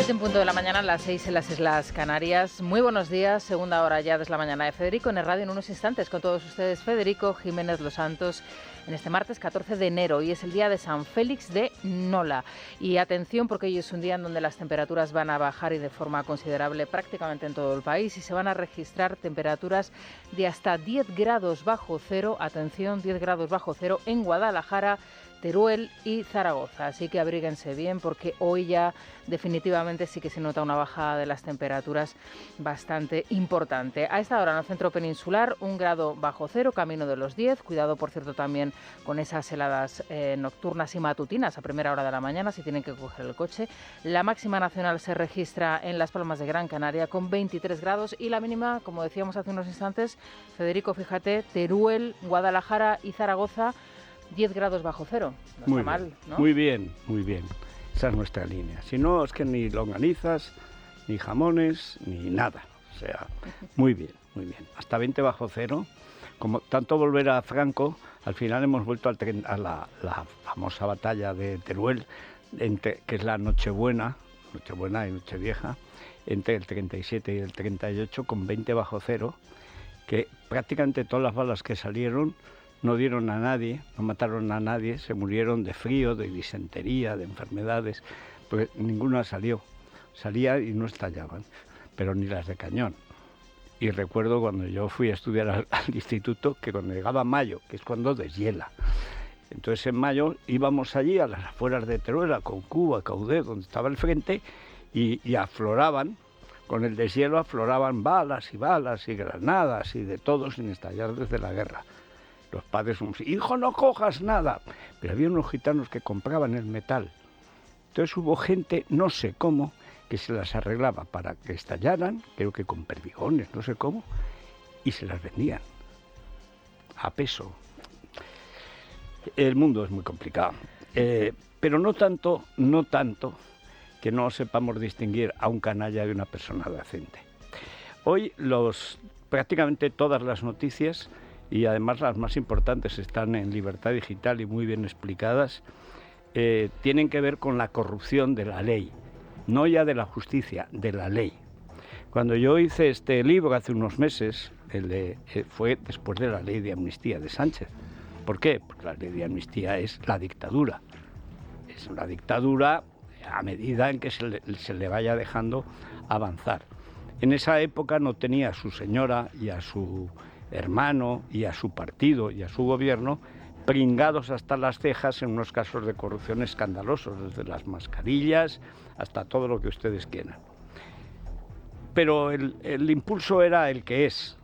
7 en punto de la mañana, las 6 en las Islas Canarias. Muy buenos días, segunda hora ya desde la mañana de Federico en el radio en unos instantes. Con todos ustedes, Federico Jiménez Los Santos, en este martes 14 de enero. Y es el día de San Félix de Nola. Y atención, porque hoy es un día en donde las temperaturas van a bajar y de forma considerable prácticamente en todo el país. Y se van a registrar temperaturas de hasta 10 grados bajo cero. Atención, 10 grados bajo cero en Guadalajara, Teruel y Zaragoza. Así que abríguense bien porque hoy ya definitivamente sí que se nota una bajada de las temperaturas bastante importante. A esta hora en el centro peninsular 1 grado bajo cero, camino de los 10. Cuidado, por cierto, también con esas heladas nocturnas y matutinas a primera hora de la mañana si tienen que coger el coche. La máxima nacional se registra en Las Palmas de Gran Canaria con 23 grados y la mínima, como decíamos hace unos instantes, Federico, fíjate, Teruel, Guadalajara y Zaragoza, 10 grados bajo cero. No muy está bien, mal, ¿no? Muy bien, muy bien. Esa es nuestra línea. Si no, es que ni longanizas, ni jamones, ni nada. O sea, muy bien, muy bien. Hasta 20 bajo cero. Como tanto volver a Franco, al final hemos vuelto a la famosa batalla de Teruel, que es la Nochebuena y Nochevieja, entre el 37 y el 38, con 20 bajo cero, que prácticamente todas las balas que salieron no dieron a nadie, no mataron a nadie, se murieron de frío, de disentería, de enfermedades, pues ninguna salía y no estallaban, pero ni las de cañón. Y recuerdo cuando yo fui a estudiar al instituto, que cuando llegaba mayo, que es cuando deshiela, entonces en mayo íbamos allí a las afueras de Teruel, a Coucou, a Caudé, donde estaba el frente, y afloraban, con el deshielo afloraban balas y granadas y de todo sin estallar desde la guerra. Los padres, hijo, no cojas nada. Pero había unos gitanos que compraban el metal. Entonces hubo gente, no sé cómo, que se las arreglaba para que estallaran, creo que con perdigones, no sé cómo, y se las vendían a peso. El mundo es muy complicado. Pero no tanto que no sepamos distinguir a un canalla de una persona decente. Hoy prácticamente todas las noticias, y además las más importantes están en Libertad Digital y muy bien explicadas, tienen que ver con la corrupción de la ley, no ya de la justicia, de la ley. Cuando yo hice este libro hace unos meses, fue después de la ley de amnistía de Sánchez. ¿Por qué? Porque la ley de amnistía es la dictadura. Es una dictadura a medida en que se le vaya dejando avanzar. En esa época no tenía a su señora y a su hermano y a su partido y a su gobierno pringados hasta las cejas en unos casos de corrupción escandalosos, desde las mascarillas hasta todo lo que ustedes quieran. Pero el impulso era el que es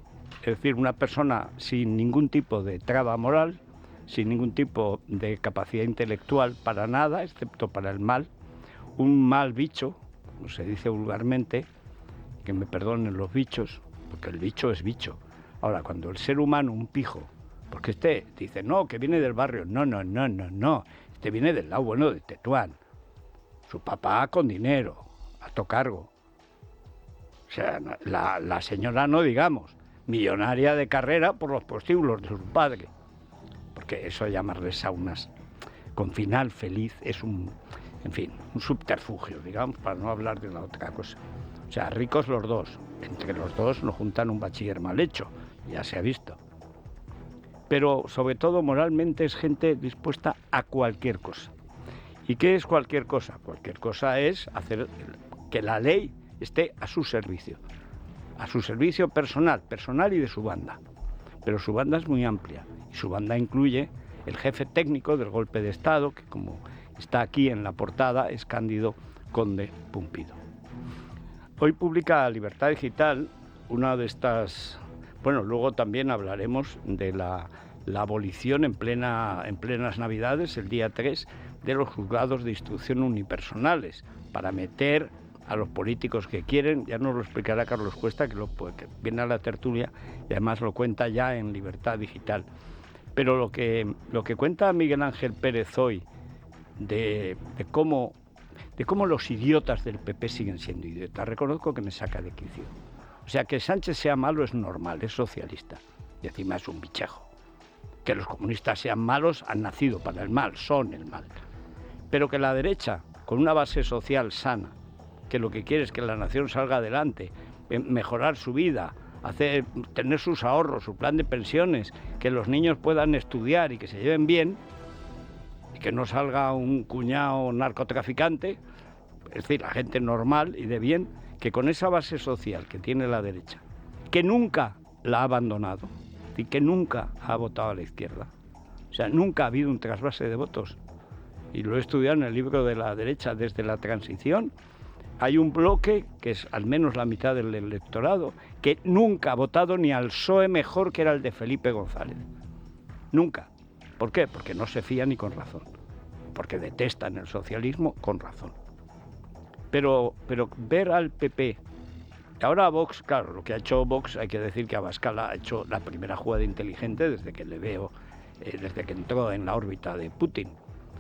decir, una persona sin ningún tipo de traba moral, sin ningún tipo de capacidad intelectual para nada, excepto para el mal, un mal bicho, como se dice vulgarmente, que me perdonen los bichos, porque el bicho es bicho. Ahora, cuando el ser humano, un pijo, porque este dice, no, que viene del barrio, no, este viene del lado bueno de Tetuán, su papá con dinero, alto cargo, o sea, la señora no digamos, millonaria de carrera por los prostíbulos de su padre, porque eso de llamarle saunas con final feliz es un subterfugio, digamos, para no hablar de la otra cosa. O sea, ricos los dos, entre los dos nos juntan un bachiller mal hecho, ya se ha visto. Pero sobre todo moralmente es gente dispuesta a cualquier cosa. ¿Y qué es cualquier cosa? Cualquier cosa es hacer que la ley esté a su servicio personal y de su banda. Pero su banda es muy amplia y su banda incluye el jefe técnico del golpe de Estado, que como está aquí en la portada, es Cándido Conde Pumpido. Hoy publica Libertad Digital una de estas... Bueno, luego también hablaremos de la abolición en plenas Navidades, el día 3, de los juzgados de instrucción unipersonales, para meter a los políticos que quieren. Ya nos lo explicará Carlos Cuesta, que viene a la tertulia y además lo cuenta ya en Libertad Digital. Pero lo que cuenta Miguel Ángel Pérez hoy de cómo los idiotas del PP siguen siendo idiotas, reconozco que me saca de quicio. O sea, que Sánchez sea malo es normal, es socialista y encima es un bichejo. Que los comunistas sean malos, han nacido para el mal, son el mal. Pero que la derecha, con una base social sana, que lo que quiere es que la nación salga adelante, mejorar su vida, tener sus ahorros, su plan de pensiones, que los niños puedan estudiar y que se lleven bien, y que no salga un cuñado narcotraficante, es decir, la gente normal y de bien, que con esa base social que tiene la derecha, que nunca la ha abandonado, y que nunca ha votado a la izquierda, o sea, nunca ha habido un trasvase de votos, y lo he estudiado en el libro de la derecha desde la transición. Hay un bloque, que es al menos la mitad del electorado, que nunca ha votado ni al PSOE mejor que era el de Felipe González. Nunca. ¿Por qué? Porque no se fía ni con razón. Porque detestan el socialismo con razón. Pero ver al PP... Ahora Vox, claro, lo que ha hecho Vox, hay que decir que Abascal ha hecho la primera jugada inteligente desde que le veo, desde que entró en la órbita de Putin.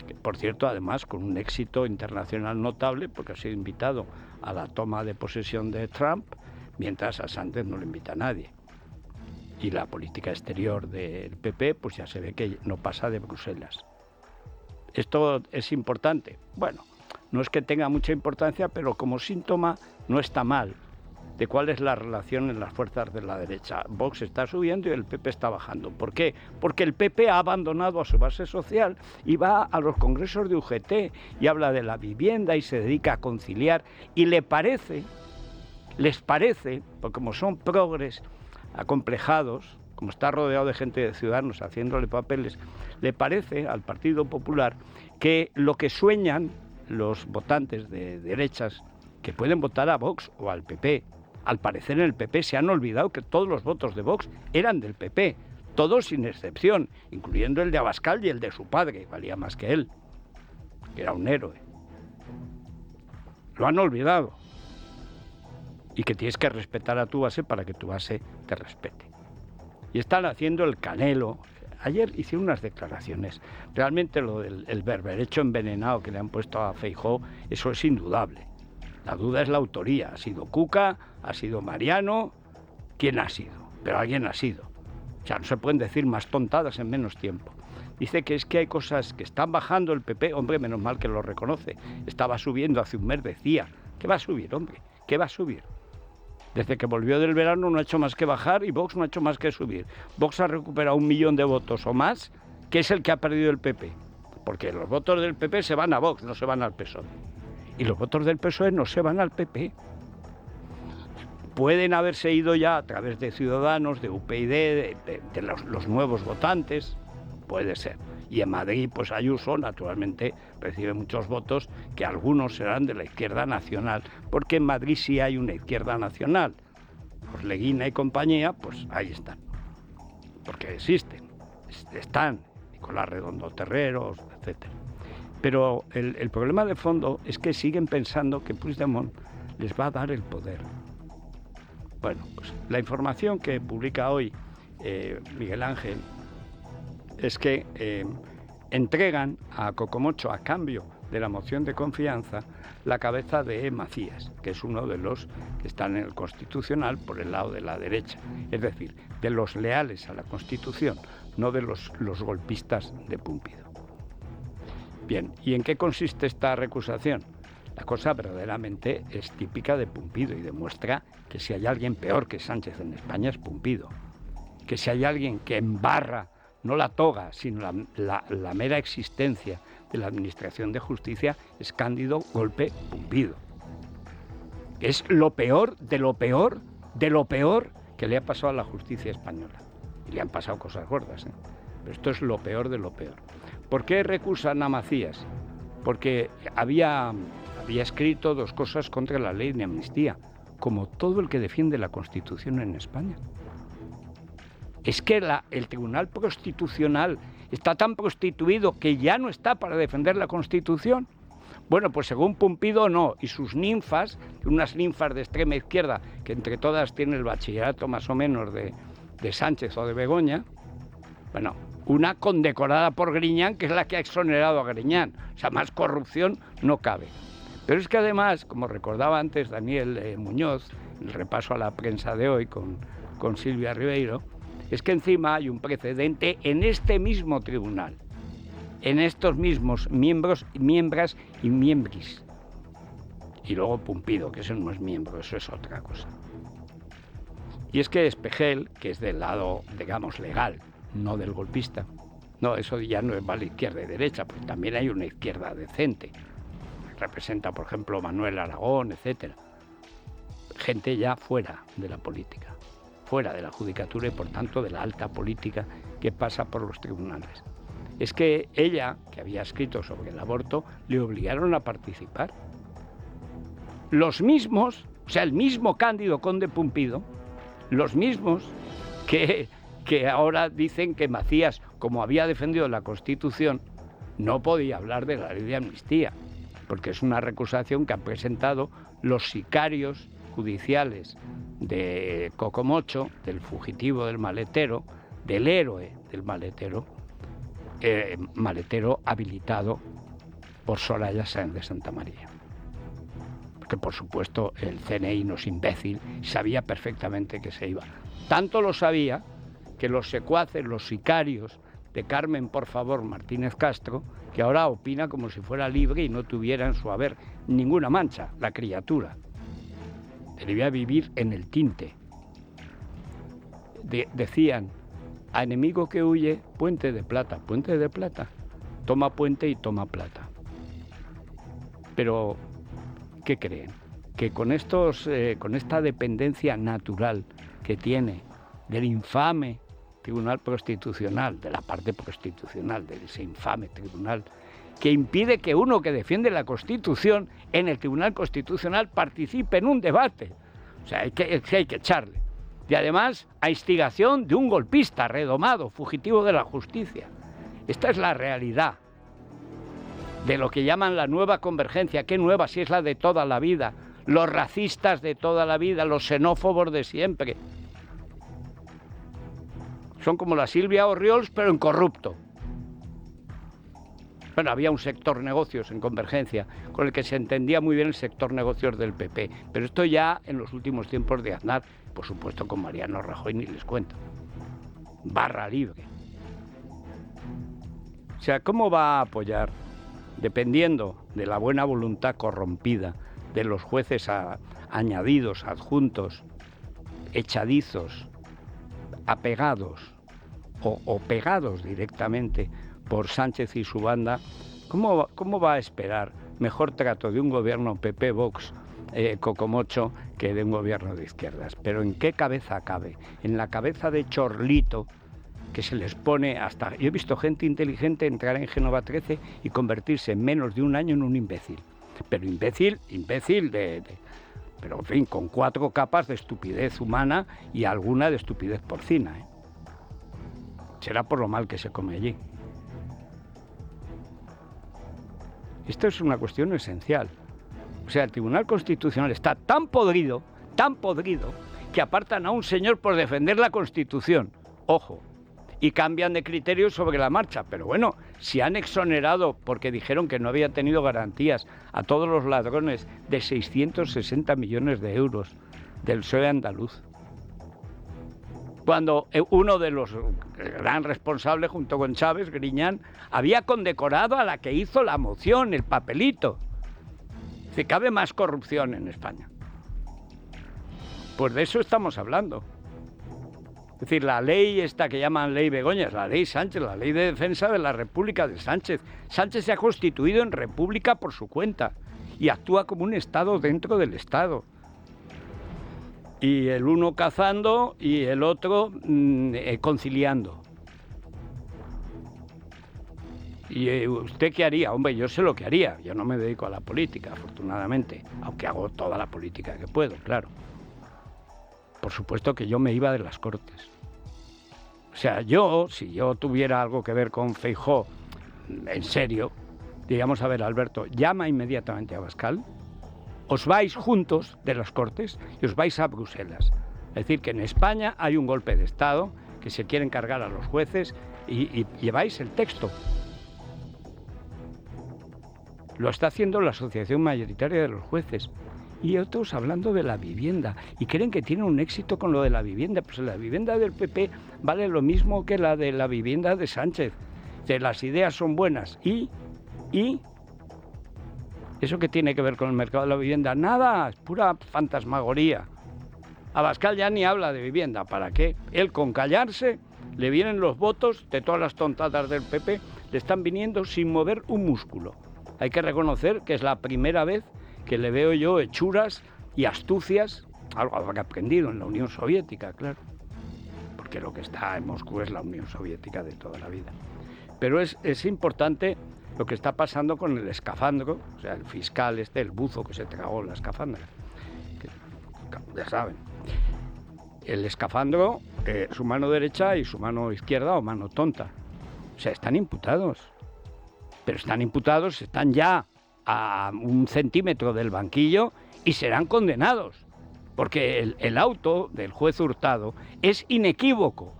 Que, por cierto, además con un éxito internacional notable, porque ha sido invitado a la toma de posesión de Trump, mientras a Sánchez no le invita a nadie. Y la política exterior del PP, pues ya se ve que no pasa de Bruselas. ¿Esto es importante? Bueno, no es que tenga mucha importancia, pero como síntoma no está mal de cuál es la relación en las fuerzas de la derecha. Vox está subiendo y el PP está bajando. ¿Por qué? Porque el PP ha abandonado a su base social y va a los congresos de UGT y habla de la vivienda y se dedica a conciliar. Y les parece, porque como son progres acomplejados, como está rodeado de gente de Ciudadanos haciéndole papeles, le parece al Partido Popular que lo que sueñan los votantes de derechas, que pueden votar a Vox o al PP. Al parecer en el PP se han olvidado que todos los votos de Vox eran del PP, todos sin excepción, incluyendo el de Abascal y el de su padre, valía más que él, que era un héroe. Lo han olvidado. Y que tienes que respetar a tu base para que tu base te respete. Y están haciendo el Canelo. Ayer hicieron unas declaraciones. Realmente lo del berberecho envenenado que le han puesto a Feijóo, eso es indudable. La duda es la autoría. ¿Ha sido Cuca? ¿Ha sido Mariano? ¿Quién ha sido? Pero alguien ha sido. O sea, no se pueden decir más tontadas en menos tiempo. Dice que es que hay cosas que están bajando el PP. Hombre, menos mal que lo reconoce. Estaba subiendo hace un mes, decía. ¿Qué va a subir, hombre? ¿Qué va a subir? Desde que volvió del verano no ha hecho más que bajar y Vox no ha hecho más que subir. Vox ha recuperado 1 millón de votos o más, que es el que ha perdido el PP. Porque los votos del PP se van a Vox, no se van al PSOE. Y los votos del PSOE no se van al PP. Pueden haberse ido ya a través de Ciudadanos, de UPyD, de los nuevos votantes, puede ser. Y en Madrid, pues Ayuso, naturalmente, recibe muchos votos, que algunos serán de la izquierda nacional, porque en Madrid sí hay una izquierda nacional. Pues Leguina y compañía, pues ahí están. Porque existen, están, Nicolás Redondo Terreros, etcétera. Pero el problema de fondo es que siguen pensando que Puigdemont les va a dar el poder. Bueno, pues la información que publica hoy Miguel Ángel es que entregan a Cocomocho, a cambio de la moción de confianza, la cabeza de Macías, que es uno de los que están en el Constitucional por el lado de la derecha, es decir, de los leales a la Constitución, no de los golpistas de Pumpido. Bien, ¿y en qué consiste esta recusación? La cosa verdaderamente es típica de Pumpido y demuestra que si hay alguien peor que Sánchez en España es Pumpido. Que si hay alguien que embarra no la toga, sino la mera existencia de la Administración de Justicia es Cándido Golpe Pumpido. Es lo peor de lo peor de lo peor que le ha pasado a la justicia española. Y le han pasado cosas gordas, ¿eh? Pero esto es lo peor de lo peor. ¿Por qué recusan a Macías? Porque había escrito 2 cosas contra la ley de amnistía, como todo el que defiende la Constitución en España. Es que el Tribunal Constitucional está tan prostituido que ya no está para defender la Constitución. Bueno, pues según Pumpido no, y sus ninfas, unas ninfas de extrema izquierda, que entre todas tienen el bachillerato más o menos de Sánchez o de Begoña, bueno, una condecorada por Griñán, que es la que ha exonerado a Griñán. O sea, más corrupción no cabe. Pero es que además, como recordaba antes Daniel Muñoz, el repaso a la prensa de hoy con Silvia Ribeiro, es que encima hay un precedente en este mismo tribunal, en estos mismos miembros, miembras y miembris. Y luego Pumpido, que ese no es miembro, eso es otra cosa. Y es que Espejel, que es del lado, digamos, legal, no del golpista, no, eso ya no es vale izquierda y derecha, pues también hay una izquierda decente. Representa, por ejemplo, Manuel Aragón, etcétera. Gente ya fuera de la política, fuera de la judicatura y, por tanto, de la alta política que pasa por los tribunales. Es que ella, que había escrito sobre el aborto, le obligaron a participar. Los mismos, o sea, el mismo Cándido Conde Pumpido, los mismos que ahora dicen que Macías, como había defendido la Constitución, no podía hablar de la ley de amnistía, porque es una recusación que han presentado los sicarios judiciales de Cocomocho, del fugitivo del maletero, del héroe del maletero, maletero habilitado por Soraya Sáenz de Santamaría. Porque, por supuesto, el CNI no es imbécil, sabía perfectamente que se iba. Tanto lo sabía que los secuaces, los sicarios de Carmen, por favor, Martínez Castro, que ahora opina como si fuera libre y no tuviera en su haber ninguna mancha, la criatura. Debía vivir en el tinte. Decían, a enemigo que huye, puente de plata, toma puente y toma plata. Pero, ¿qué creen? Que con esta dependencia natural que tiene del infame Tribunal Constitucional, de la parte constitucional de ese infame tribunal, que impide que uno que defiende la Constitución en el Tribunal Constitucional participe en un debate. O sea, hay que echarle. Y además, a instigación de un golpista redomado, fugitivo de la justicia. Esta es la realidad de lo que llaman la nueva convergencia. ¿Qué nueva? Si es la de toda la vida. Los racistas de toda la vida, los xenófobos de siempre. Son como la Silvia Orriols, pero en corrupto. Bueno, había un sector negocios en Convergencia, con el que se entendía muy bien el sector negocios del PP. Pero esto ya en los últimos tiempos de Aznar, por supuesto con Mariano Rajoy ni les cuento. Barra libre. O sea, ¿cómo va a apoyar? Dependiendo de la buena voluntad corrompida de los jueces añadidos, adjuntos, echadizos, apegados o pegados directamente por Sánchez y su banda, ¿cómo va a esperar mejor trato de un gobierno PP-Vox Cocomocho que de un gobierno de izquierdas? Pero ¿en qué cabeza cabe? En la cabeza de Chorlito, que se les pone hasta... Yo he visto gente inteligente entrar en Génova 13 y convertirse en menos de un año en un imbécil. Pero imbécil pero en fin, con 4 capas de estupidez humana y alguna de estupidez porcina, ¿eh? Será por lo mal que se come allí. Esto es una cuestión esencial. O sea, el Tribunal Constitucional está tan podrido, que apartan a un señor por defender la Constitución. Ojo. Y cambian de criterio sobre la marcha. Pero bueno, si han exonerado, porque dijeron que no había tenido garantías, a todos los ladrones de 660 millones de euros del PSOE andaluz. Cuando uno de los gran responsables, junto con Chávez, Griñán, había condecorado a la que hizo la moción, el papelito. ¿Se cabe más corrupción en España? Pues de eso estamos hablando. Es decir, la ley esta que llaman ley Begoña, la ley Sánchez, la ley de defensa de la República de Sánchez. Sánchez se ha constituido en república por su cuenta y actúa como un Estado dentro del Estado. Y el uno cazando y el otro conciliando. ¿Y usted qué haría? Hombre, yo sé lo que haría. Yo no me dedico a la política, afortunadamente, aunque hago toda la política que puedo, claro. Por supuesto que yo me iba de las Cortes. O sea, si yo tuviera algo que ver con Feijóo, en serio, digamos, a ver, Alberto, llama inmediatamente a Abascal, os vais juntos de las Cortes y os vais a Bruselas. Es decir, que en España hay un golpe de Estado, que se quieren cargar a los jueces y lleváis el texto. Lo está haciendo la Asociación Mayoritaria de los Jueces. Y otros hablando de la vivienda. Y creen que tienen un éxito con lo de la vivienda. Pues la vivienda del PP vale lo mismo que la de la vivienda de Sánchez. Que las ideas son buenas. Y ¿Eso qué tiene que ver con el mercado de la vivienda? Nada, es pura fantasmagoría. Abascal ya ni habla de vivienda, ¿para qué? Él con callarse le vienen los votos de todas las tontadas del PP, le están viniendo sin mover un músculo. Hay que reconocer que es la primera vez que le veo yo hechuras y astucias, algo que ha aprendido en la Unión Soviética, claro, porque lo que está en Moscú es la Unión Soviética de toda la vida. Pero es importante lo que está pasando con el escafandro, o sea, el fiscal el buzo que se tragó la escafandra, que, ya saben. El escafandro, su mano derecha y su mano izquierda o mano tonta. O sea, están imputados. Pero están ya a 1 centímetro del banquillo y serán condenados. Porque el auto del juez Hurtado es inequívoco.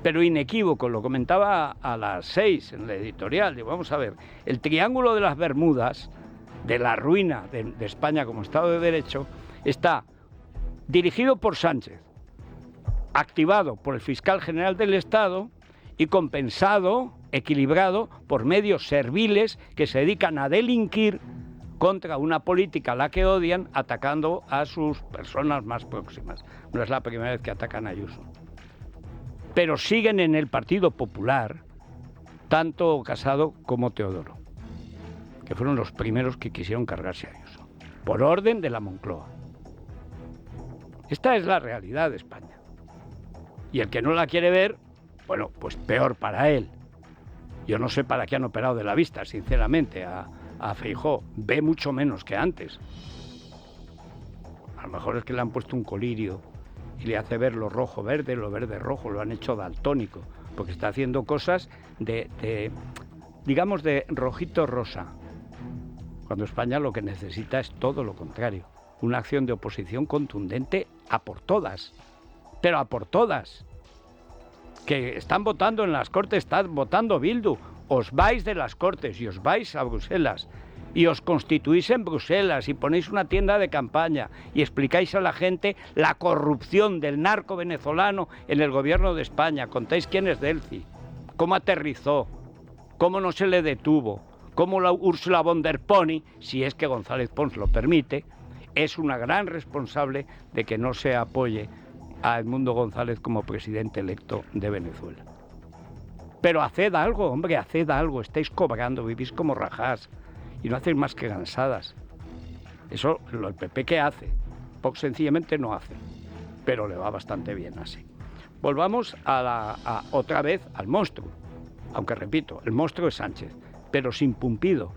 Pero inequívoco, lo comentaba a las 6 en la editorial. Digo, vamos a ver, el Triángulo de las Bermudas, de la ruina de España como Estado de Derecho, está dirigido por Sánchez, activado por el fiscal general del Estado y compensado, equilibrado por medios serviles que se dedican a delinquir contra una política a la que odian, atacando a sus personas más próximas. No es la primera vez que atacan a Ayuso. Pero siguen en el Partido Popular tanto Casado como Teodoro, que fueron los primeros que quisieron cargarse a Ayuso, por orden de la Moncloa. Esta es la realidad de España. Y el que no la quiere ver, bueno, pues peor para él. Yo no sé para qué han operado de la vista, sinceramente, a Feijóo. Ve mucho menos que antes. A lo mejor es que le han puesto un colirio y le hace ver lo rojo-verde, lo verde-rojo, lo han hecho daltónico, porque está haciendo cosas digamos, de rojito-rosa. Cuando España lo que necesita es todo lo contrario. Una acción de oposición contundente a por todas. Pero a por todas. Que están votando en las Cortes, están votando Bildu. Os vais de las Cortes y os vais a Bruselas. Y os constituís en Bruselas y ponéis una tienda de campaña y explicáis a la gente la corrupción del narco venezolano en el gobierno de España. Contáis quién es Delcy, cómo aterrizó, cómo no se le detuvo, cómo la Ursula von der Pony, si es que González Pons lo permite, es una gran responsable de que no se apoye a Edmundo González como presidente electo de Venezuela. Pero haced algo, hombre, haced algo. Estáis cobrando, vivís como rajás y no hacéis más que gansadas. Eso, el PP, ¿qué hace? Vox sencillamente no hace, pero le va bastante bien así. Volvamos otra vez al monstruo. Aunque repito, el monstruo es Sánchez, pero sin Pumpido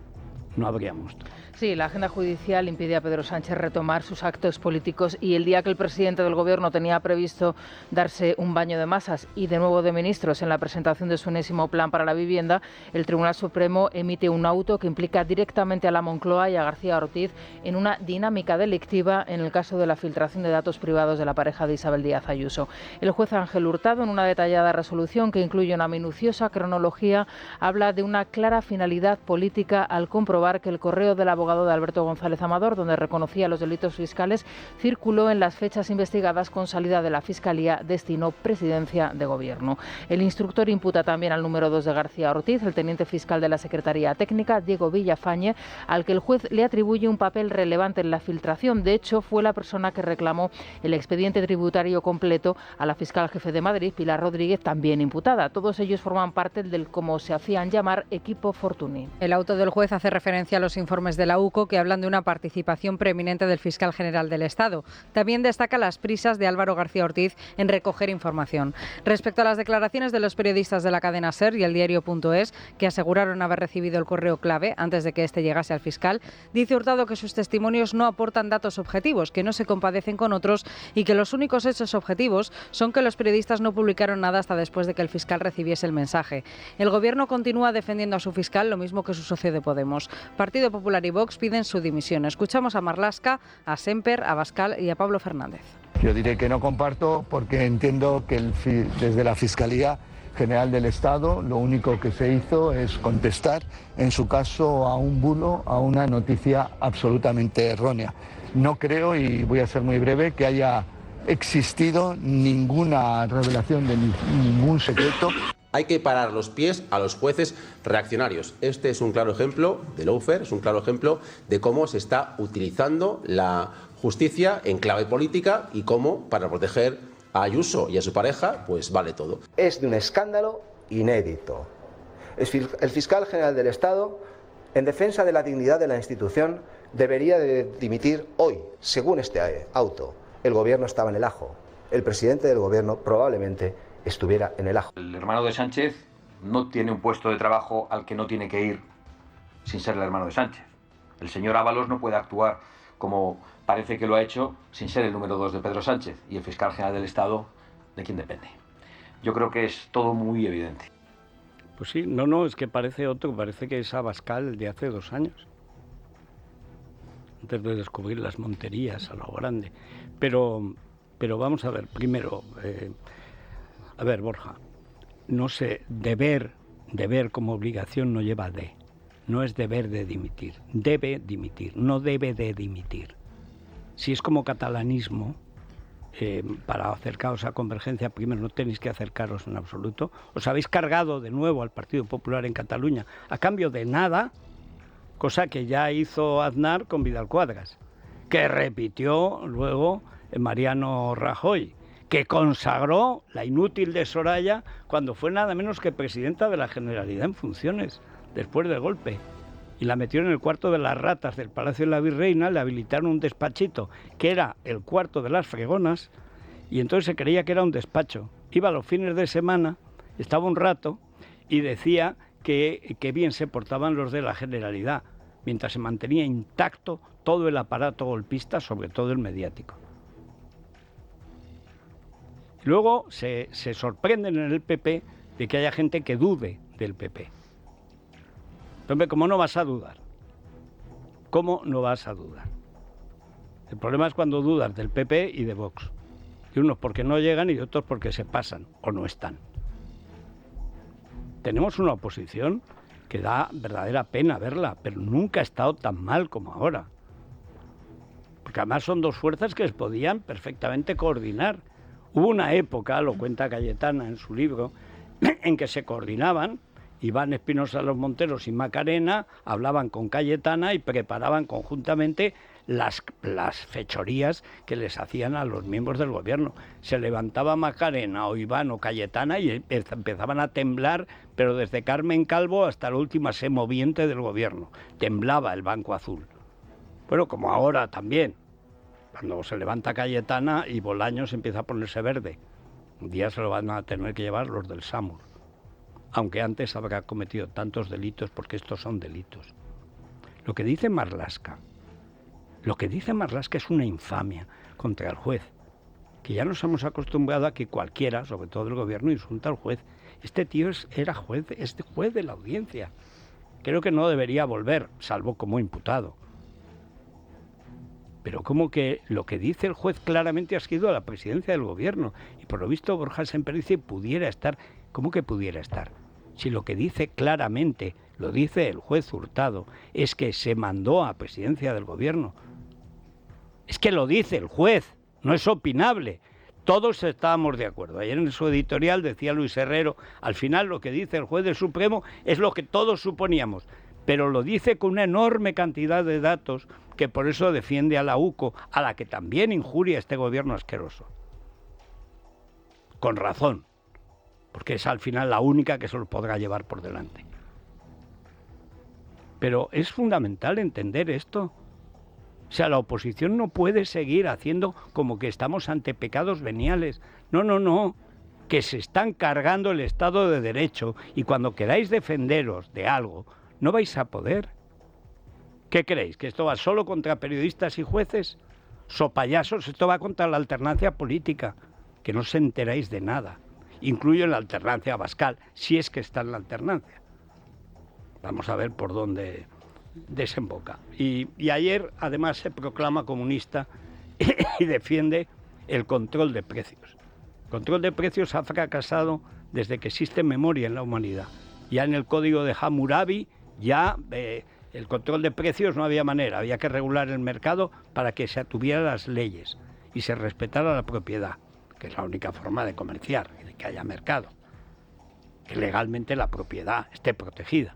no habría monstruo. Sí, la agenda judicial impide a Pedro Sánchez retomar sus actos políticos y el día que el presidente del Gobierno tenía previsto darse un baño de masas y de nuevo de ministros en la presentación de su enésimo plan para la vivienda, el Tribunal Supremo emite un auto que implica directamente a la Moncloa y a García Ortiz en una dinámica delictiva en el caso de la filtración de datos privados de la pareja de Isabel Díaz Ayuso. El juez Ángel Hurtado, en una detallada resolución que incluye una minuciosa cronología, habla de una clara finalidad política al comprobar que el correo del abogado de Alberto González Amador, donde reconocía los delitos fiscales, circuló en las fechas investigadas con salida de la Fiscalía, destino Presidencia de Gobierno. El instructor imputa también al número 2 de García Ortiz, el teniente fiscal de la Secretaría Técnica, Diego Villafañe, al que el juez le atribuye un papel relevante en la filtración. De hecho, fue la persona que reclamó el expediente tributario completo a la fiscal jefe de Madrid, Pilar Rodríguez, también imputada. Todos ellos forman parte del, como se hacían llamar, equipo Fortuny. El auto del juez hace referencia a los informes de la UCO que hablan de una participación preeminente del fiscal general del Estado. También destaca las prisas de Álvaro García Ortiz en recoger información. Respecto a las declaraciones de los periodistas de la cadena SER y el diario.es, que aseguraron haber recibido el correo clave antes de que este llegase al fiscal, dice Hurtado que sus testimonios no aportan datos objetivos, que no se compadecen con otros y que los únicos hechos objetivos son que los periodistas no publicaron nada hasta después de que el fiscal recibiese el mensaje. El Gobierno continúa defendiendo a su fiscal, lo mismo que su socio de Podemos. Partido Popular y Vox piden su dimisión. Escuchamos a Marlaska, a Semper, a Abascal y a Pablo Fernández. Yo diré que no comparto porque entiendo que desde la Fiscalía General del Estado lo único que se hizo es contestar, en su caso, a un bulo, a una noticia absolutamente errónea. No creo, y voy a ser muy breve, que haya existido ninguna revelación de ningún secreto. Hay que parar los pies a los jueces reaccionarios. Este es un claro ejemplo de lawfare, es un claro ejemplo de cómo se está utilizando la justicia en clave política y cómo, para proteger a Ayuso y a su pareja, pues vale todo. Es de un escándalo inédito. El fiscal general del Estado, en defensa de la dignidad de la institución, debería de dimitir hoy. Según este auto, el gobierno estaba en el ajo. El presidente del gobierno probablemente estuviera en el ajo. El hermano de Sánchez no tiene un puesto de trabajo al que no tiene que ir sin ser el hermano de Sánchez. El señor Ábalos no puede actuar como parece que lo ha hecho sin ser el número 2 de Pedro Sánchez. Y el fiscal general del Estado, ¿de quién depende? Yo creo que es todo muy evidente. Pues sí, no, es que parece otro, parece que es Abascal de hace 2 años. Antes de descubrir las monterías a lo grande. Pero vamos a ver, primero, a ver, Borja, no sé, deber como obligación no lleva de. No es deber de dimitir, debe dimitir, no debe de dimitir. Si es como catalanismo, para acercaros a Convergencia, primero no tenéis que acercaros en absoluto. Os habéis cargado de nuevo al Partido Popular en Cataluña a cambio de nada, cosa que ya hizo Aznar con Vidal Quadras, que repitió luego Mariano Rajoy, que consagró la inútil de Soraya cuando fue nada menos que presidenta de la Generalidad en funciones, después del golpe. Y la metieron en el cuarto de las ratas del Palacio de la Virreina, le habilitaron un despachito, que era el cuarto de las fregonas, y entonces se creía que era un despacho. Iba los fines de semana, estaba un rato, y decía que bien se portaban los de la Generalidad, mientras se mantenía intacto todo el aparato golpista, sobre todo el mediático. Luego se sorprenden en el PP de que haya gente que dude del PP. Hombre, ¿cómo no vas a dudar? ¿Cómo no vas a dudar? El problema es cuando dudas del PP y de Vox. Y unos porque no llegan y otros porque se pasan o no están. Tenemos una oposición que da verdadera pena verla, pero nunca ha estado tan mal como ahora. Porque además son 2 fuerzas que se podían perfectamente coordinar. Hubo una época, lo cuenta Cayetana en su libro, en que se coordinaban. Iván Espinosa Los Monteros y Macarena hablaban con Cayetana y preparaban conjuntamente las fechorías que les hacían a los miembros del gobierno. Se levantaba Macarena o Iván o Cayetana y empezaban a temblar, pero desde Carmen Calvo hasta la última semoviente del gobierno. Temblaba el Banco Azul. Bueno, como ahora también. Cuando se levanta Cayetana y Bolaños empieza a ponerse verde. Un día se lo van a tener que llevar los del SAMUR. Aunque antes habrá cometido tantos delitos, porque estos son delitos. Lo que dice Marlaska es una infamia contra el juez, que ya nos hemos acostumbrado a que cualquiera, sobre todo el gobierno, insulta al juez. Este tío es juez de la audiencia. Creo que no debería volver, salvo como imputado. Pero como que lo que dice el juez claramente ha sido a la presidencia del gobierno, y por lo visto Borja Semperdice pudiera estar. ¿Cómo que pudiera estar? Si lo que dice claramente, lo dice el juez Hurtado, es que se mandó a presidencia del gobierno. Es que lo dice el juez, no es opinable. Todos estábamos de acuerdo. Ayer en su editorial decía Luis Herrero, al final lo que dice el juez del Supremo es lo que todos suponíamos, pero lo dice con una enorme cantidad de datos que por eso defiende a la UCO, a la que también injuria este gobierno asqueroso. Con razón. Porque es al final la única que se lo podrá llevar por delante. Pero es fundamental entender esto. O sea, la oposición no puede seguir haciendo como que estamos ante pecados veniales. No, que se están cargando el Estado de Derecho y cuando queráis defenderos de algo, no vais a poder. ¿Qué creéis? ¿Que esto va solo contra periodistas y jueces? Sopayasos, esto va contra la alternancia política, que no os enteráis de nada. Incluyo en la alternancia Abascal, si es que está en la alternancia. Vamos a ver por dónde desemboca. Y ayer, además, se proclama comunista y defiende el control de precios. El control de precios ha fracasado desde que existe memoria en la humanidad. Ya en el código de Hammurabi, el control de precios no había manera. Había que regular el mercado para que se atuvieran las leyes y se respetara la propiedad, que es la única forma de comerciar y de que haya mercado. que legalmente la propiedad esté protegida.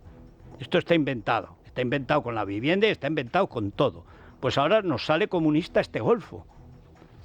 Esto está inventado con la vivienda y está inventado con todo. Pues ahora nos sale comunista este golfo.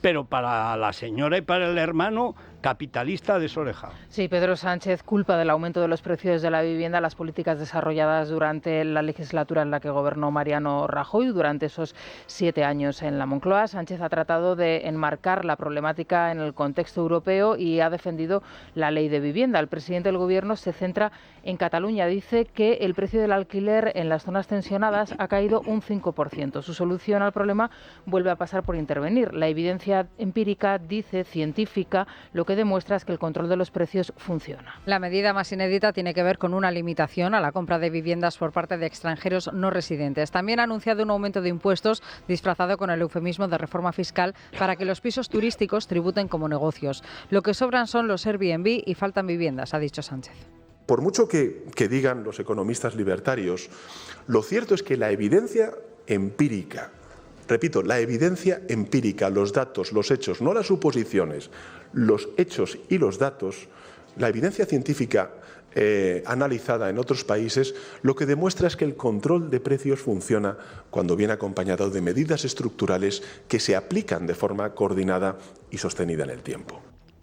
Pero para la señora y para el hermano, capitalista desorejado. Sí, Pedro Sánchez culpa del aumento de los precios de la vivienda las políticas desarrolladas durante la legislatura en la que gobernó Mariano Rajoy, durante esos 7 años en la Moncloa. Sánchez ha tratado de enmarcar la problemática en el contexto europeo y ha defendido la ley de vivienda. El presidente del Gobierno se centra en Cataluña. Dice que el precio del alquiler en las zonas tensionadas ha caído un 5%. Su solución al problema vuelve a pasar por intervenir. La evidencia empírica, dice, científica, lo que demuestra es que el control de los precios funciona. La medida más inédita tiene que ver con una limitación a la compra de viviendas por parte de extranjeros no residentes. También ha anunciado un aumento de impuestos disfrazado con el eufemismo de reforma fiscal para que los pisos turísticos tributen como negocios. Lo que sobran son los Airbnb y faltan viviendas, ha dicho Sánchez. Por mucho que digan los economistas libertarios, lo cierto es que la evidencia empírica, repito, la evidencia empírica, los datos, los hechos, no las suposiciones, los hechos y los datos, la evidencia científica analizada en otros países, lo que demuestra es que el control de precios funciona cuando viene acompañado de medidas estructurales que se aplican de forma coordinada y sostenida en el tiempo.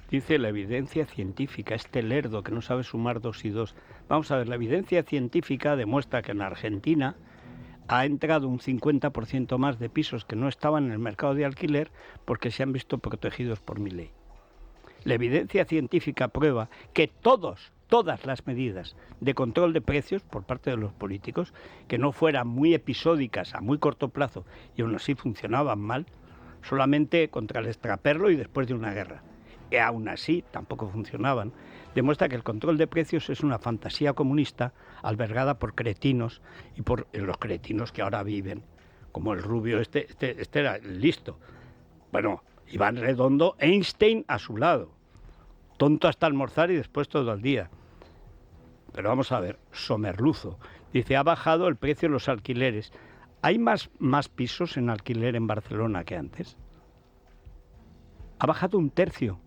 Dice la evidencia científica, este lerdo que no sabe sumar 2 y 2. Vamos a ver, la evidencia científica demuestra que en Argentina ha entrado un 50% más de pisos que no estaban en el mercado de alquiler porque se han visto protegidos por mi ley. La evidencia científica prueba que todas las medidas de control de precios por parte de los políticos, que no fueran muy episódicas a muy corto plazo y aún así funcionaban mal, solamente contra el extraperlo y después de una guerra, y aún así tampoco funcionaban, demuestra que el control de precios es una fantasía comunista albergada por cretinos y por los cretinos que ahora viven, como el rubio este era listo. Bueno, Iván Redondo, Einstein a su lado, tonto hasta almorzar y después todo el día. Pero vamos a ver, Somerluzo dice, ha bajado el precio de los alquileres. ¿Hay más pisos en alquiler en Barcelona que antes? Ha bajado 1/3.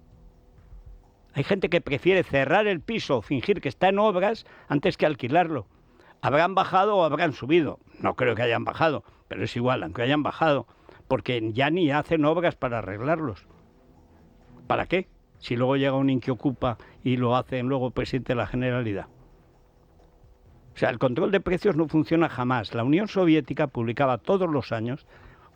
Hay gente que prefiere cerrar el piso o fingir que está en obras antes que alquilarlo. ¿Habrán bajado o habrán subido? No creo que hayan bajado, pero es igual, aunque hayan bajado, porque ya ni hacen obras para arreglarlos. ¿Para qué? Si luego llega un Inquiocupa y lo hacen luego presidente de la Generalidad. O sea, el control de precios no funciona jamás. La Unión Soviética publicaba todos los años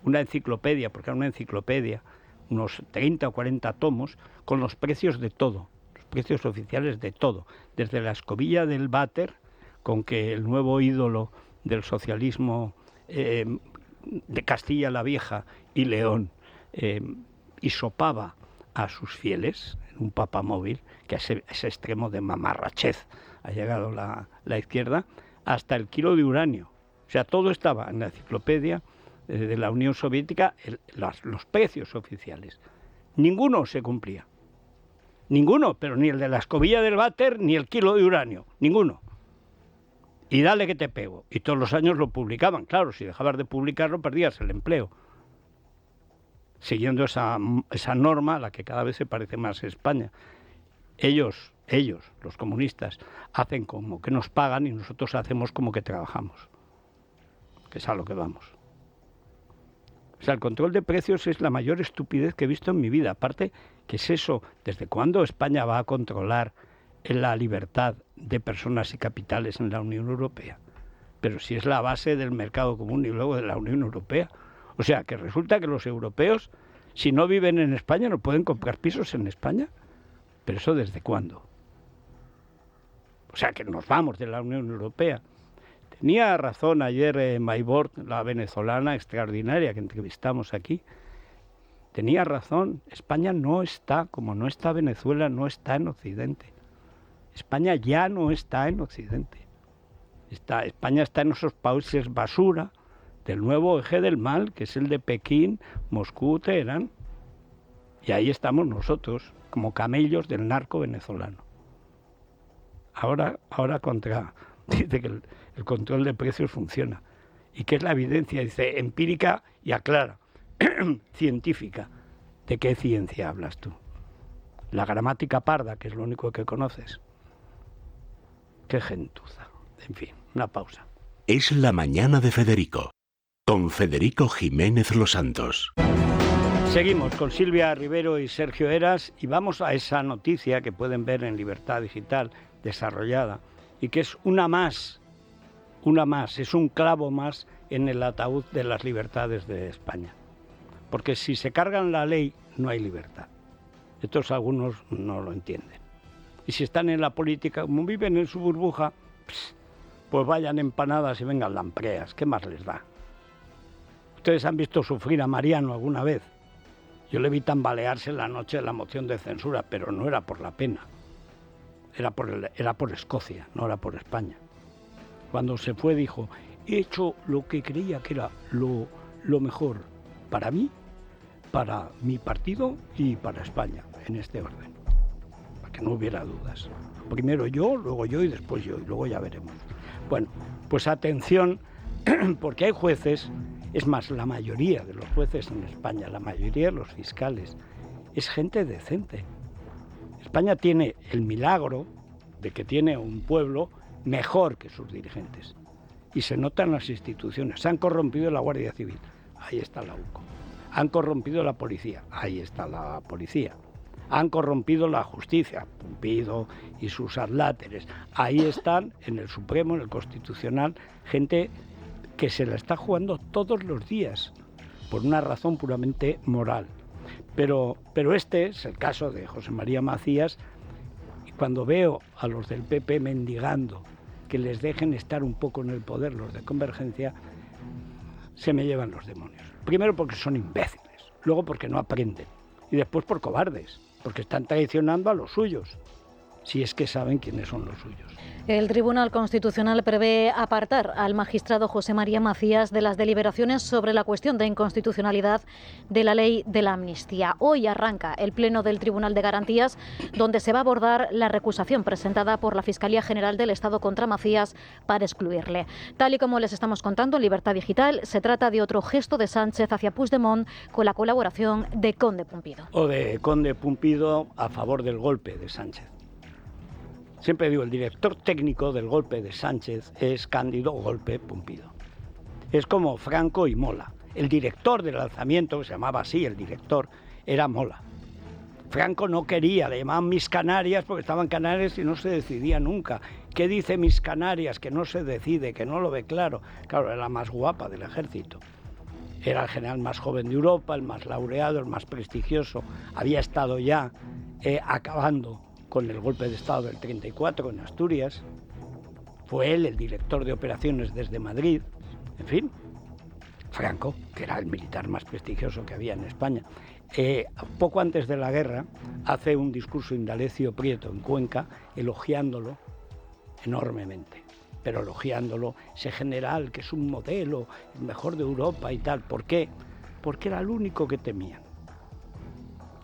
una enciclopedia, porque era una enciclopedia, unos 30 o 40 tomos, con los precios de todo, los precios oficiales de todo, desde la escobilla del váter, con que el nuevo ídolo del socialismo de Castilla la Vieja y León hisopaba a sus fieles en un papamóvil, que a ese extremo de mamarrachez ha llegado la izquierda, hasta el kilo de uranio. O sea, todo estaba en la enciclopedia de la Unión Soviética, los precios oficiales. Ninguno se cumplía. Ninguno, pero ni el de la escobilla del váter, ni el kilo de uranio. Ninguno. Y dale que te pego. Y todos los años lo publicaban. Claro, si dejabas de publicarlo, perdías el empleo. Siguiendo esa norma, a la que cada vez se parece más España. Ellos, los comunistas, hacen como que nos pagan y nosotros hacemos como que trabajamos. Que es a lo que vamos. O sea, el control de precios es la mayor estupidez que he visto en mi vida. Aparte, ¿qué es eso? ¿Desde cuándo España va a controlar la libertad de personas y capitales en la Unión Europea? Pero si es la base del mercado común y luego de la Unión Europea. O sea, que resulta que los europeos, si no viven en España, no pueden comprar pisos en España. ¿Pero eso desde cuándo? O sea, que nos vamos de la Unión Europea. Tenía razón ayer Maybord, la venezolana extraordinaria que entrevistamos aquí. Tenía razón. España no está, como no está Venezuela, no está en Occidente. España ya no está en Occidente. España está en esos países basura del nuevo eje del mal, que es el de Pekín, Moscú, Teherán. Y ahí estamos nosotros, como camellos del narco venezolano. Ahora dice que el control de precios funciona. ¿Y qué es la evidencia? Dice empírica y aclara. Científica. ¿De qué ciencia hablas tú? La gramática parda, que es lo único que conoces. Qué gentuza. En fin, una pausa. Es la mañana de Federico, con Federico Jiménez Los Santos. Seguimos con Silvia Rivero y Sergio Heras y vamos a esa noticia que pueden ver en Libertad Digital desarrollada y que es una más, es un clavo más en el ataúd de las libertades de España. Porque si se cargan la ley no hay libertad. Estos algunos no lo entienden. Y si están en la política, como viven en su burbuja, pues vayan empanadas y vengan lampreas. ¿Qué más les da? ¿Ustedes han visto sufrir a Mariano alguna vez? Yo le vi tambalearse la noche de la moción de censura, pero no era por la pena. Era por Escocia, no era por España. Cuando se fue dijo, he hecho lo que creía que era lo mejor para mí, para mi partido y para España, en este orden. Para que no hubiera dudas. Primero yo, luego yo y después yo, y luego ya veremos. Bueno, pues atención, porque hay jueces, es más, la mayoría de los jueces en España, la mayoría de los fiscales, es gente decente. España tiene el milagro de que tiene un pueblo mejor que sus dirigentes. Y se nota en las instituciones. Se han corrompido la Guardia Civil, ahí está la UCO. Han corrompido la policía, ahí está la policía. Han corrompido la justicia, Pumpido y sus adláteres. Ahí están, en el Supremo, en el Constitucional, gente que se la está jugando todos los días, por una razón puramente moral. Pero este es el caso de José María Macías, y cuando veo a los del PP mendigando que les dejen estar un poco en el poder, los de Convergencia, se me llevan los demonios. Primero porque son imbéciles, luego porque no aprenden, y después por cobardes, porque están traicionando a los suyos, si es que saben quiénes son los suyos. El Tribunal Constitucional prevé apartar al magistrado José María Macías de las deliberaciones sobre la cuestión de inconstitucionalidad de la ley de la amnistía. Hoy arranca el pleno del Tribunal de Garantías, donde se va a abordar la recusación presentada por la Fiscalía General del Estado contra Macías para excluirle. Tal y como les estamos contando en Libertad Digital, se trata de otro gesto de Sánchez hacia Puigdemont con la colaboración de Conde Pumpido. O de Conde Pumpido a favor del golpe de Sánchez. Siempre digo, el director técnico del golpe de Sánchez es Cándido Golpe Pumpido. Es como Franco y Mola. El director del alzamiento, que se llamaba así, el director, era Mola. Franco no quería, le llamaban Mis Canarias porque estaban Canarias y no se decidía nunca. ¿Qué dice Mis Canarias? Que no se decide, que no lo ve claro. Claro, era la más guapa del ejército. Era el general más joven de Europa, el más laureado, el más prestigioso. Había estado ya acabando con el golpe de Estado del 34 en Asturias. Fue él el director de operaciones desde Madrid. En fin, Franco, que era el militar más prestigioso que había en España. Poco antes de la guerra, hace un discurso Indalecio Prieto en Cuenca, elogiándolo enormemente. Pero elogiándolo, ese general que es un modelo, el mejor de Europa y tal. ¿Por qué? Porque era el único que temían.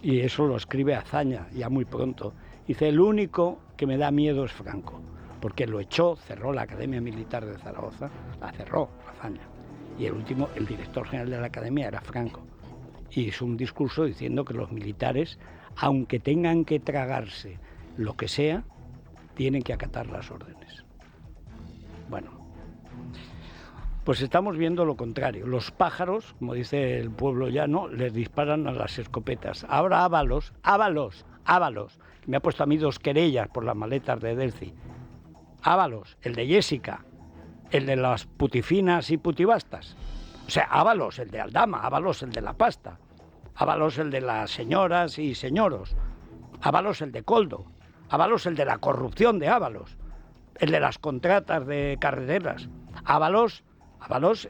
Y eso lo escribe Azaña ya muy pronto. Dice, el único que me da miedo es Franco, porque lo echó, cerró la Academia Militar de Zaragoza, la cerró Azaña. Y el último, el director general de la Academia era Franco. Y hizo un discurso diciendo que los militares, aunque tengan que tragarse lo que sea, tienen que acatar las órdenes. Bueno, pues estamos viendo lo contrario. Los pájaros, como dice el pueblo llano, les disparan a las escopetas. Ahora Ábalos, me ha puesto a mí 2 querellas por las maletas de Delci. Ábalos, el de Jessica, el de las putifinas y putibastas. O sea, Ábalos, el de Aldama, Ábalos, el de la pasta. Ábalos, el de las señoras y señoros. Ábalos, el de Coldo. Ábalos, el de la corrupción de Ábalos. El de las contratas de carreteras. Ábalos,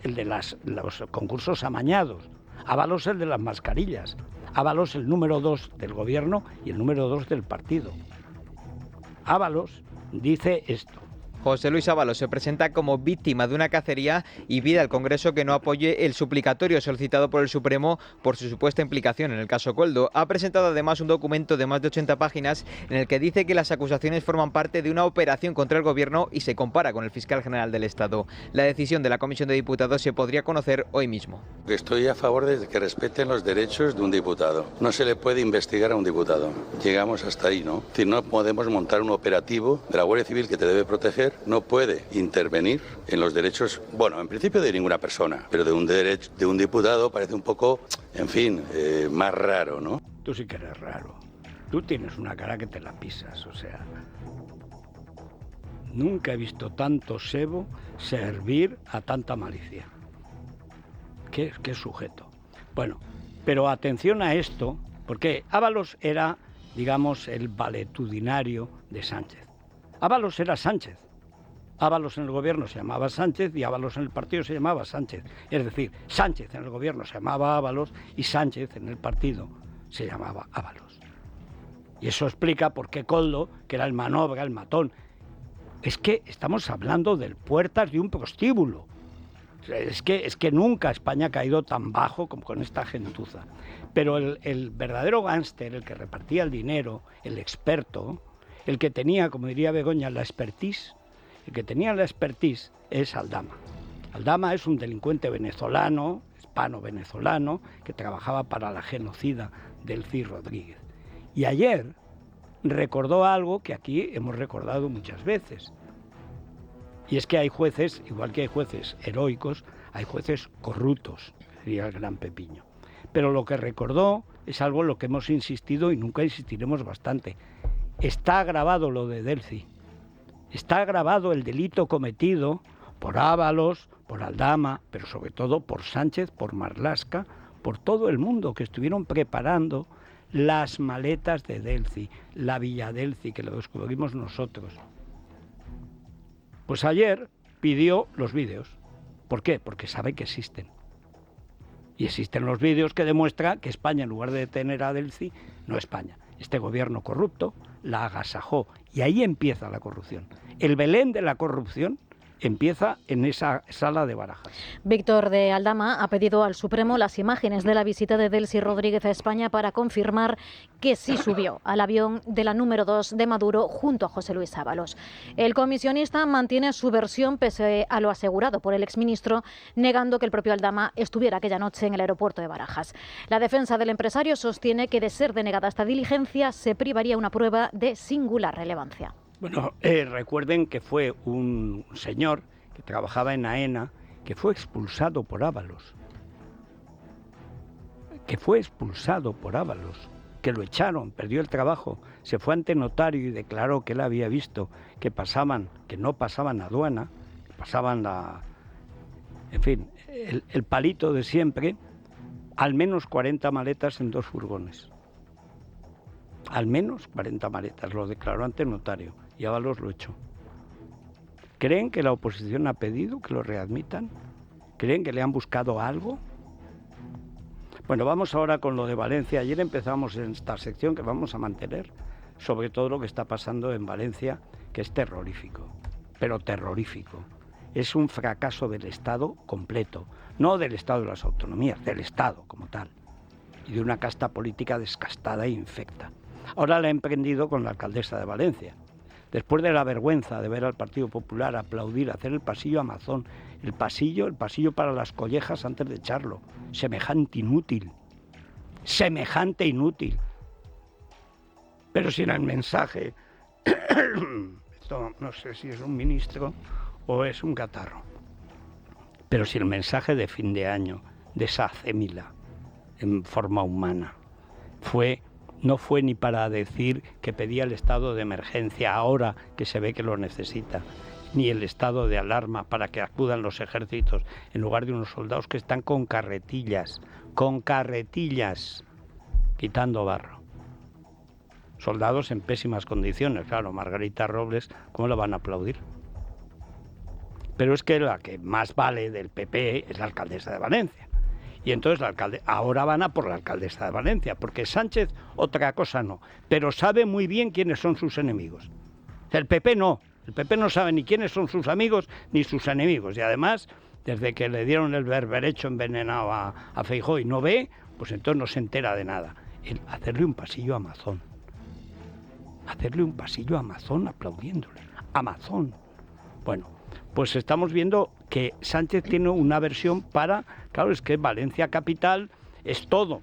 el de los concursos amañados. Ábalos, el de las mascarillas. Ábalos, el número 2 del gobierno y el número 2 del partido. Ábalos dice esto, José Luis Ábalos se presenta como víctima de una cacería y pide al Congreso que no apoye el suplicatorio solicitado por el Supremo por su supuesta implicación en el caso Koldo. Ha presentado además un documento de más de 80 páginas en el que dice que las acusaciones forman parte de una operación contra el Gobierno y se compara con el fiscal general del Estado. La decisión de la Comisión de Diputados se podría conocer hoy mismo. Estoy a favor de que respeten los derechos de un diputado. No se le puede investigar a un diputado. Llegamos hasta ahí, ¿no? Es decir, no podemos montar un operativo de la Guardia Civil que te debe proteger, no puede intervenir en los derechos, bueno, en principio de ninguna persona, pero de un diputado parece un poco, en fin, más raro, ¿no? Tú sí que eres raro. Tú tienes una cara que te la pisas, o sea... Nunca he visto tanto sebo servir a tanta malicia. ¿Qué sujeto? Bueno, pero atención a esto, porque Ábalos era, digamos, el valetudinario de Sánchez. Ábalos era Sánchez. Ábalos en el gobierno se llamaba Sánchez y Ábalos en el partido se llamaba Sánchez. Es decir, Sánchez en el gobierno se llamaba Ábalos y Sánchez en el partido se llamaba Ábalos. Y eso explica por qué Koldo, que era el manobra, el matón... Es que estamos hablando del Puertas de un prostíbulo. Es que nunca España ha caído tan bajo como con esta gentuza. Pero el verdadero gánster, el que repartía el dinero, el experto, el que tenía, como diría Begoña, la expertise, es Aldama. Aldama es un delincuente venezolano, hispano-venezolano, que trabajaba para la genocida Delcy Rodríguez. Y ayer recordó algo que aquí hemos recordado muchas veces. Y es que hay jueces, igual que hay jueces heroicos, hay jueces corruptos, sería el gran Pepiño. Pero lo que recordó es algo en lo que hemos insistido y nunca insistiremos bastante. Está grabado lo de Delcy. Está grabado el delito cometido por Ábalos, por Aldama, pero sobre todo por Sánchez, por Marlaska, por todo el mundo que estuvieron preparando las maletas de Delcy, la Villa Delcy, que lo descubrimos nosotros. Pues ayer pidió los vídeos. ¿Por qué? Porque sabe que existen. Y existen los vídeos que demuestran que España, en lugar de detener a Delcy, no España. Este gobierno corrupto la agasajó. Y ahí empieza la corrupción. El Belén de la corrupción empieza en esa sala de Barajas. Víctor de Aldama ha pedido al Supremo las imágenes de la visita de Delcy Rodríguez a España para confirmar que sí subió al avión de la número 2 de Maduro junto a José Luis Ábalos. El comisionista mantiene su versión pese a lo asegurado por el exministro, negando que el propio Aldama estuviera aquella noche en el aeropuerto de Barajas. La defensa del empresario sostiene que de ser denegada esta diligencia se privaría una prueba de singular relevancia. Bueno, recuerden que fue un señor que trabajaba en AENA que fue expulsado por Ábalos. Que lo echaron, perdió el trabajo, se fue ante notario y declaró que él había visto que no pasaban aduana, que pasaban el palito de siempre, al menos 40 maletas en 2 furgones. Al menos 40 maletas, lo declaró ante notario. Y Ábalos lo echó. ¿Creen que la oposición ha pedido que lo readmitan? ¿Creen que le han buscado algo? Bueno, vamos ahora con lo de Valencia. Ayer empezamos en esta sección que vamos a mantener sobre todo lo que está pasando en Valencia, que es terrorífico, pero terrorífico. Es un fracaso del Estado completo, no del Estado de las autonomías, del Estado como tal, y de una casta política descastada e infecta. Ahora la ha emprendido con la alcaldesa de Valencia. Después de la vergüenza de ver al Partido Popular aplaudir, hacer el pasillo Amazon, el pasillo para las collejas antes de echarlo. Semejante inútil. Pero si era el mensaje, esto no sé si es un ministro o es un catarro, pero si el mensaje de fin de año de esa acémila en forma humana no fue ni para decir que pedía el estado de emergencia ahora que se ve que lo necesita, ni el estado de alarma para que acudan los ejércitos en lugar de unos soldados que están con carretillas, quitando barro. Soldados en pésimas condiciones, claro, Margarita Robles, ¿cómo lo van a aplaudir? Pero es que la que más vale del PP es la alcaldesa de Valencia. Y entonces ahora van a por la alcaldesa de Valencia, porque Sánchez otra cosa no, pero sabe muy bien quiénes son sus enemigos. El PP no, El PP no sabe ni quiénes son sus amigos ni sus enemigos. Y además, desde que le dieron el berberecho envenenado a Feijóo y no ve, pues entonces no se entera de nada. Hacerle un pasillo a Amazon. Hacerle un pasillo a Amazon aplaudiéndole. Amazon. Bueno, pues estamos viendo que Sánchez tiene una versión para... Claro, es que Valencia capital es todo.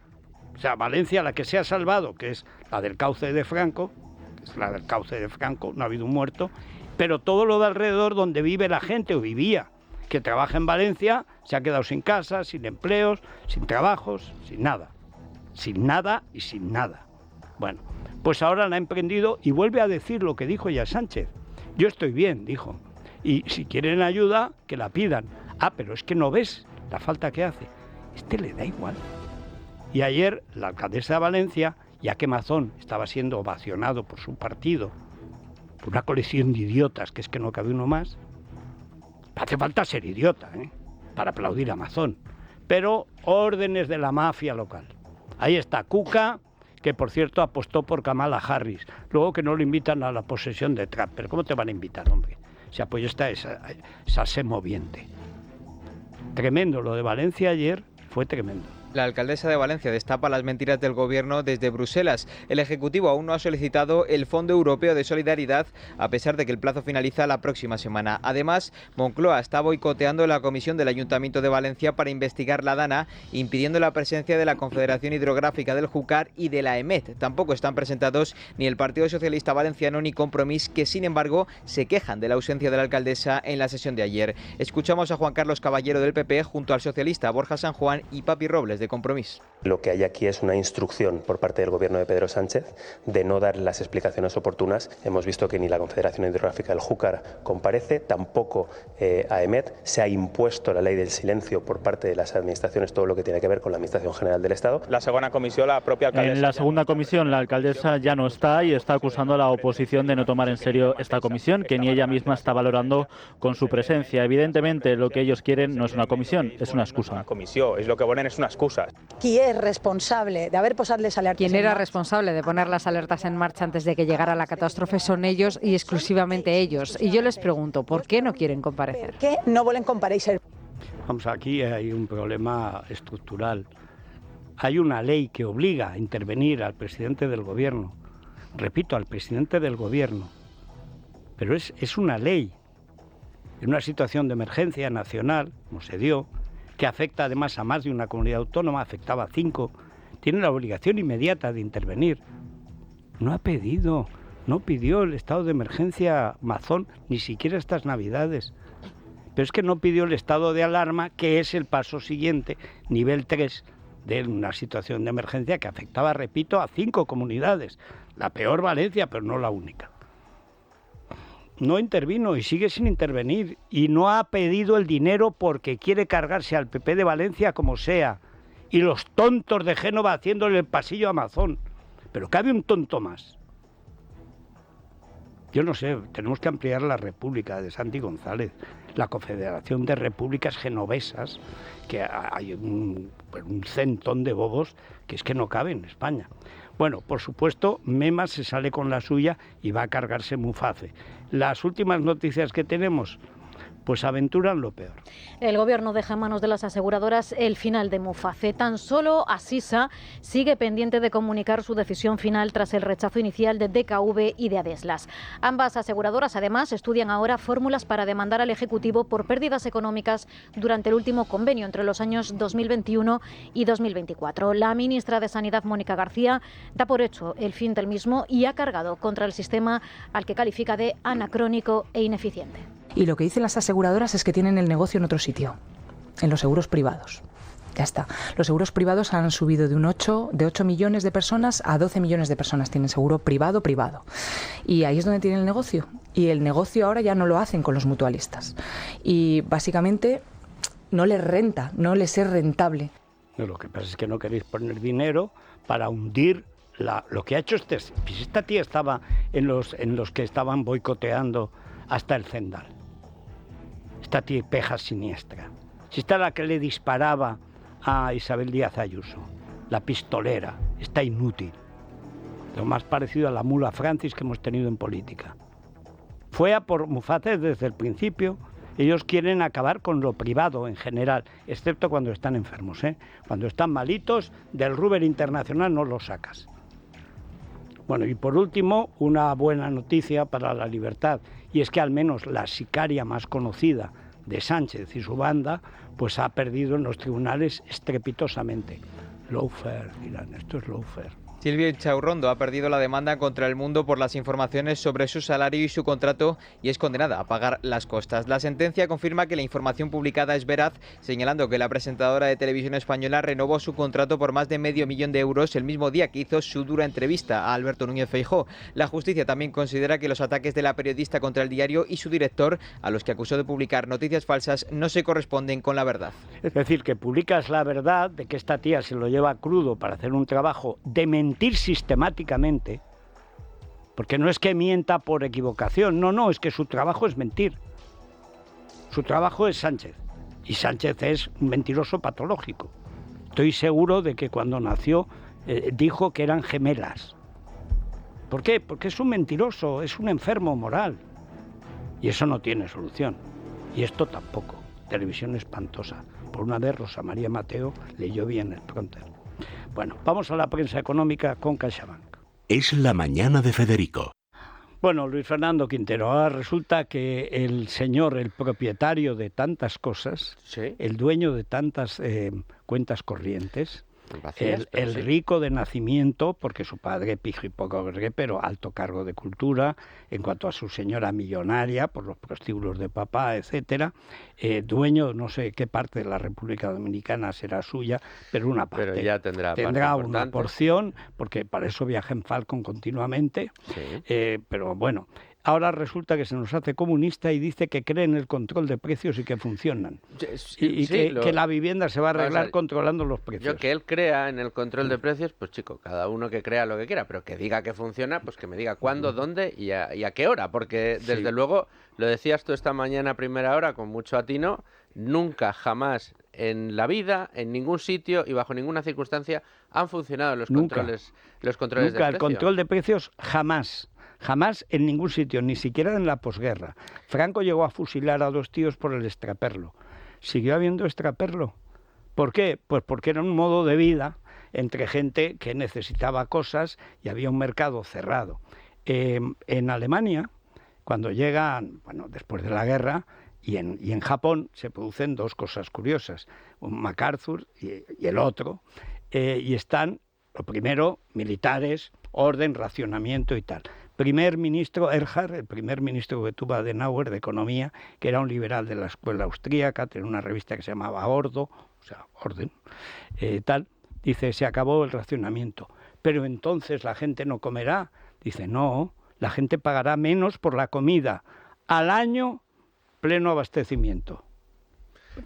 O sea, Valencia, la que se ha salvado, que es la del cauce de Franco, no ha habido un muerto, pero todo lo de alrededor donde vive la gente o vivía, que trabaja en Valencia, se ha quedado sin casa, sin empleos, sin trabajos, sin nada. Sin nada y sin nada. Bueno, pues ahora la ha emprendido y vuelve a decir lo que dijo ya Sánchez. Yo estoy bien, dijo. Y si quieren ayuda, que la pidan. Ah, pero es que no ves la falta que hace. Le da igual. Y ayer la alcaldesa de Valencia, ya que Mazón estaba siendo ovacionado por su partido, por una colección de idiotas, que es que no cabe uno más, hace falta ser idiota, para aplaudir a Mazón. Pero órdenes de la mafia local. Ahí está Cuca, que por cierto apostó por Kamala Harris. Luego que no lo invitan a la posesión de Trump. Pero ¿cómo te van a invitar, hombre? Se apoyó esa semoviente. Tremendo, lo de Valencia ayer fue tremendo. La alcaldesa de Valencia destapa las mentiras del gobierno desde Bruselas. El Ejecutivo aún no ha solicitado el Fondo Europeo de Solidaridad, a pesar de que el plazo finaliza la próxima semana. Además, Moncloa está boicoteando la comisión del Ayuntamiento de Valencia para investigar la Dana, impidiendo la presencia de la Confederación Hidrográfica del Júcar y de la EMET. Tampoco están presentados ni el Partido Socialista Valenciano ni Compromís, que sin embargo se quejan de la ausencia de la alcaldesa en la sesión de ayer. Escuchamos a Juan Carlos Caballero del PP junto al socialista Borja San Juan y Papi Robles de Compromís. Lo que hay aquí es una instrucción por parte del gobierno de Pedro Sánchez de no dar las explicaciones oportunas. Hemos visto que ni la Confederación Hidrográfica del Júcar comparece, tampoco AEMET. Se ha impuesto la ley del silencio por parte de las administraciones, todo lo que tiene que ver con la Administración General del Estado. La segunda comisión, la propia alcaldesa. En la segunda comisión, la alcaldesa ya no está y está acusando a la oposición de no tomar en serio esta comisión, que ni ella misma está valorando con su presencia. Evidentemente, lo que ellos quieren no es una comisión, es una excusa. Una comisión, es lo que ponen, es una excusa. ¿Quién es responsable de haber posado las alertas? Quien era responsable de poner las alertas en marcha antes de que llegara la catástrofe son ellos y exclusivamente ellos. Y yo les pregunto, ¿por qué no quieren comparecer? ¿Por qué no vuelven comparecer? Vamos, aquí hay un problema estructural. Hay una ley que obliga a intervenir al presidente del gobierno. Repito, al presidente del gobierno. Pero es una ley. En una situación de emergencia nacional, como se dio, que afecta además a más de una comunidad autónoma, afectaba a 5, tiene la obligación inmediata de intervenir. No pidió el estado de emergencia Mazón, ni siquiera estas Navidades. Pero es que no pidió el estado de alarma, que es el paso siguiente, nivel 3, de una situación de emergencia que afectaba, repito, a 5 comunidades. La peor Valencia, pero no la única. No intervino y sigue sin intervenir y no ha pedido el dinero porque quiere cargarse al PP de Valencia como sea. Y los tontos de Génova haciéndole el pasillo a Amazon. Pero cabe un tonto más. Yo no sé, tenemos que ampliar la República de Santi González, la Confederación de Repúblicas Genovesas, que hay un centón de bobos que es que no cabe en España. Bueno, por supuesto, Mema se sale con la suya y va a cargarse Muface. Las últimas noticias que tenemos, pues aventuran lo peor. El gobierno deja en manos de las aseguradoras el final de Muface. Tan solo Asisa sigue pendiente de comunicar su decisión final tras el rechazo inicial de DKV y de Adeslas. Ambas aseguradoras, además, estudian ahora fórmulas para demandar al Ejecutivo por pérdidas económicas durante el último convenio entre los años 2021 y 2024. La ministra de Sanidad, Mónica García, da por hecho el fin del mismo y ha cargado contra el sistema al que califica de anacrónico e ineficiente. Y lo que dicen las aseguradoras es que tienen el negocio en otro sitio, en los seguros privados. Ya está. Los seguros privados han subido de 8 millones de personas a 12 millones de personas tienen seguro privado. Y ahí es donde tienen el negocio. Y el negocio ahora ya no lo hacen con los mutualistas. Y básicamente no les renta, no les es rentable. Lo que pasa es que no queréis poner dinero para hundir lo que ha hecho esta tía estaba en los que estaban boicoteando hasta el Zendal. Esta tipeja siniestra. Si está la que le disparaba a Isabel Díaz Ayuso, la pistolera, está inútil. Lo más parecido a la mula Francis que hemos tenido en política. Fue a por Mufaces desde el principio. Ellos quieren acabar con lo privado en general, excepto cuando están enfermos, ¿eh? Cuando están malitos, del Ruber Internacional no los sacas. Bueno, y por último, una buena noticia para la libertad, y es que al menos la sicaria más conocida de Sánchez y su banda, pues ha perdido en los tribunales estrepitosamente. Lawfare, dirán, esto es lawfare. Silvia Inchaurrondo ha perdido la demanda contra El Mundo por las informaciones sobre su salario y su contrato y es condenada a pagar las costas. La sentencia confirma que la información publicada es veraz, señalando que la presentadora de televisión española renovó su contrato por más de €500.000 el mismo día que hizo su dura entrevista a Alberto Núñez Feijóo. La justicia también considera que los ataques de la periodista contra el diario y su director, a los que acusó de publicar noticias falsas, no se corresponden con la verdad. Es decir, que publicas la verdad de que esta tía se lo lleva crudo para hacer un trabajo de mentir sistemáticamente, porque no es que mienta por equivocación, no, es que su trabajo es mentir. Su trabajo es Sánchez, y Sánchez es un mentiroso patológico. Estoy seguro de que cuando nació dijo que eran gemelas. ¿Por qué? Porque es un mentiroso, es un enfermo moral, y eso no tiene solución, y esto tampoco. Televisión espantosa. Por una vez Rosa María Mateo leyó bien el prompter. Bueno, vamos a la prensa económica con CaixaBank. Es la mañana de Federico. Bueno, Luis Fernando Quintero, ahora resulta que el señor, el propietario de tantas cosas, ¿sí?, el dueño de tantas cuentas corrientes, vacías, el sí, rico de nacimiento, porque su padre pijo y poco, pero alto cargo de cultura, en cuanto a su señora millonaria por los prostíbulos de papá, etcétera, dueño, no sé qué parte de la República Dominicana será suya, pero una parte. Pero ya tendrá una porción, porque para eso viaja en Falcon continuamente, sí, pero bueno. Ahora resulta que se nos hace comunista y dice que cree en el control de precios y que funcionan. Y sí, que la vivienda se va a arreglar controlando los precios. Yo que él crea en el control de precios, pues chico, cada uno que crea lo que quiera, pero que diga que funciona, pues que me diga cuándo, dónde y a qué hora. Porque desde luego, lo decías tú esta mañana a primera hora con mucho atino, nunca, jamás en la vida, en ningún sitio y bajo ninguna circunstancia han funcionado los controles de precios. El control de precios jamás. Jamás en ningún sitio, ni siquiera en la posguerra. Franco llegó a fusilar a 2 tíos por el extraperlo. ¿Siguió habiendo extraperlo? ¿Por qué? Pues porque era un modo de vida entre gente que necesitaba cosas y había un mercado cerrado. En Alemania, cuando llegan, bueno, después de la guerra, y en Japón se producen 2 cosas curiosas. Un MacArthur y el otro. Y están, lo primero, militares, orden, racionamiento y tal. Primer ministro Erhard, el primer ministro que tuvo Adenauer de Economía, que era un liberal de la escuela austríaca, tenía una revista que se llamaba Ordo, o sea, Orden, tal, dice, se acabó el racionamiento. Pero entonces la gente no comerá. Dice, no, la gente pagará menos por la comida. Al año, pleno abastecimiento.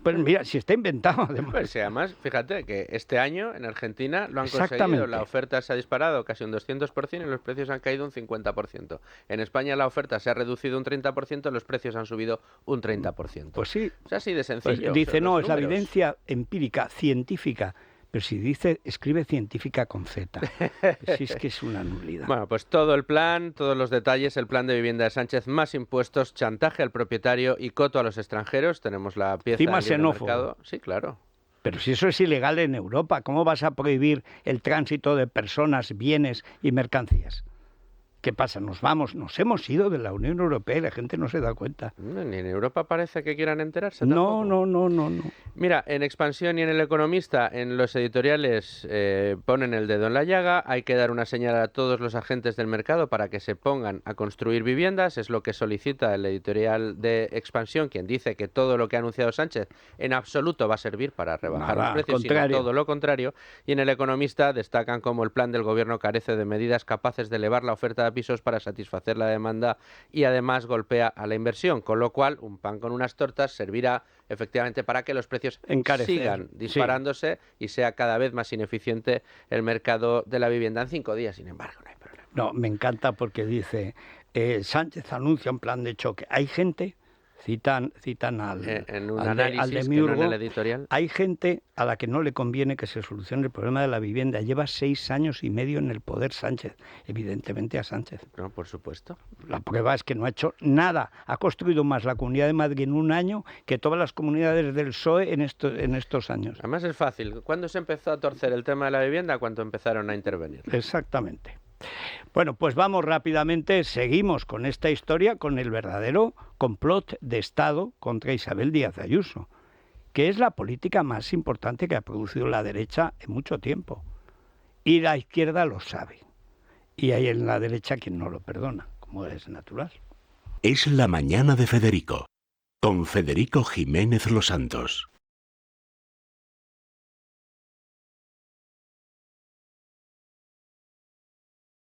Pues mira, si está inventado además. Pues además, fíjate que este año en Argentina lo han conseguido. La oferta se ha disparado casi un 200% y los precios han caído un 50%. En España la oferta se ha reducido un 30%, los precios han subido un 30%. Pues sí. Es así de sencillo. Pues dice, no, es la evidencia empírica, científica. Pero si dice, escribe científica con Z. Si es que es una nulidad. Bueno, pues todo el plan, todos los detalles, el plan de vivienda de Sánchez, más impuestos, chantaje al propietario y coto a los extranjeros. Tenemos la pieza encima xenófobo. Mercado. Sí, claro. Pero si eso es ilegal en Europa, ¿cómo vas a prohibir el tránsito de personas, bienes y mercancías? ¿Qué pasa? Nos hemos ido de la Unión Europea y la gente no se da cuenta. Ni en Europa parece que quieran enterarse tampoco. No. Mira, en Expansión y en El Economista, en los editoriales ponen el dedo en la llaga. Hay que dar una señal a todos los agentes del mercado para que se pongan a construir viviendas. Es lo que solicita el editorial de Expansión, quien dice que todo lo que ha anunciado Sánchez en absoluto va a servir para rebajar los precios, sino todo lo contrario. Y en El Economista destacan cómo el plan del gobierno carece de medidas capaces de elevar la oferta de pisos para satisfacer la demanda y además golpea a la inversión, con lo cual un pan con unas tortas servirá efectivamente para que los precios sigan disparándose y sea cada vez más ineficiente el mercado de la vivienda. En 5 días, sin embargo, no hay problema. No, me encanta porque dice, Sánchez anuncia un plan de choque. Hay gente Citan al, en un al análisis, de que Miurgo. no en el editorial. Hay gente a la que no le conviene que se solucione el problema de la vivienda. Lleva 6 años y medio en el poder Sánchez, evidentemente a Sánchez. No, por supuesto. La prueba es que no ha hecho nada. Ha construido más la Comunidad de Madrid en un año que todas las comunidades del PSOE en estos años. Además es fácil. ¿Cuándo se empezó a torcer el tema de la vivienda? Cuando empezaron a intervenir. Exactamente. Bueno, pues vamos rápidamente, seguimos con esta historia, con el verdadero complot de Estado contra Isabel Díaz Ayuso, que es la política más importante que ha producido la derecha en mucho tiempo. Y la izquierda lo sabe. Y hay en la derecha quien no lo perdona, como es natural. Es la mañana de Federico, con Federico Jiménez Los Santos.